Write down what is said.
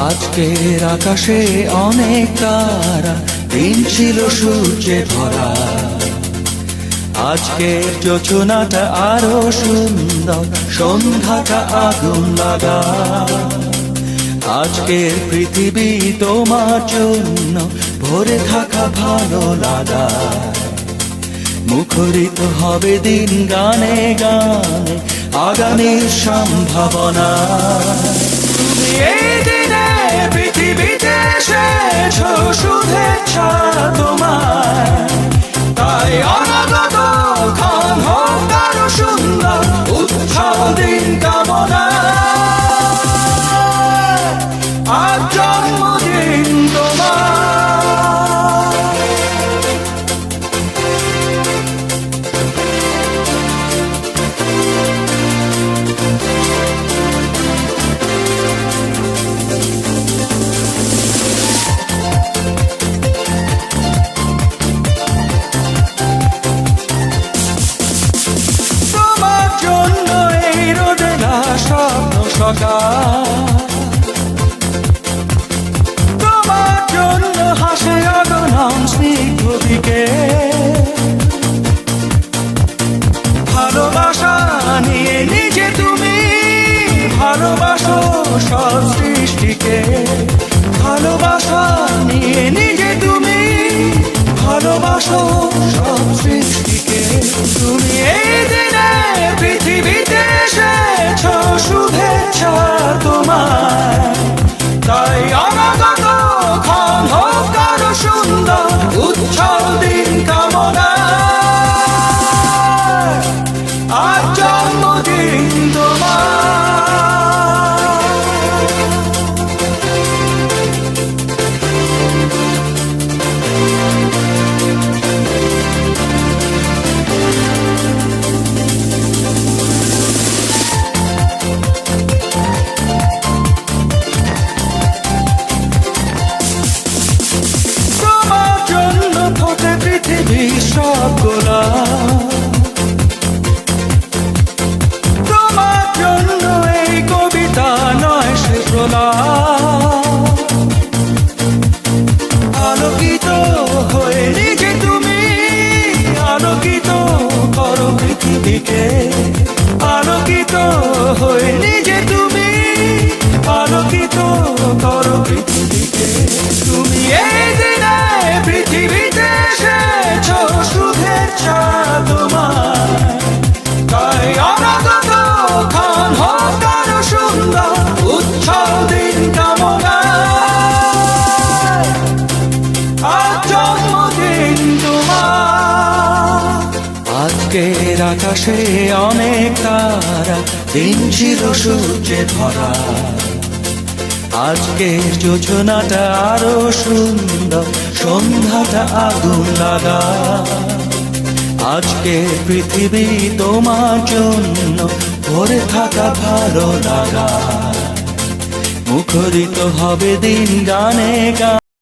আজকের আকাশে অনেক তারা, দিন ছিল সূর্যে ভরা। আজকের যোজনাটা আরো সুন্দর, সন্ধ্যাটা আগুন লাগা। আজকের পৃথিবী তোমার জন্য ভরে থাকা ভালো লাগা। মুখরিত হবে দিন গানে গানে, আগামীর সম্ভাবনা। তুমি এই দিনে পৃথিবীতে এসেছো, শুভেচ্ছা তোমার। তাই অনাগত ক্ষণ হোক আরো সুন্দর, উৎসব দিন কামনা। আজ জন্মদিন তোমার। তোমার জন্য হাসে অগণন স্নিগ্ধ দিকে। ভালোবাসা নিয়ে নিজে তুমি ভালোবাসো সব সৃষ্টিকে। ভালোবাসা নিয়ে নিজে তুমি ভালোবাসো সব সৃষ্টিকে। তুমি এই দিনে পৃথিবীতে এসেছো, শুভেচ্ছা তোমার। তাই অনাগত ক্ষণ হোক আরো সুন্দর, উৎসব দিন কামনা। আজ জন্মদিন তোমার। সব গোলাপ তোমার জন্য, এই কবিতা নয় সে প্রলাপ। আলোকিত হয়ে নিজে তুমি আলোকিত করো পৃথিবীকে। আলোকিত হয়ে নিজে তুমি আলোকিত করো পৃথিবীকে। তুমি এই দিনে পৃথিবীতে এসেছো, শুভেচ্ছা তোমার। তাই অনাগত ক্ষণ হোক আরো সুন্দর, উৎসব দিন কামনা। আজ জন্মদিন তোমার। আজকের আকাশে অনেক তারা, দিন ছিল সূর্যে ভরা। আজকের যোজনাটা আরো সুন্দর, সন্ধ্যাটা আগুন লাগা। আজকের পৃথিবী তোমার জন্য ভরে থাকা ভালো লাগা। মুখরিত হবে দিন গানে গানে।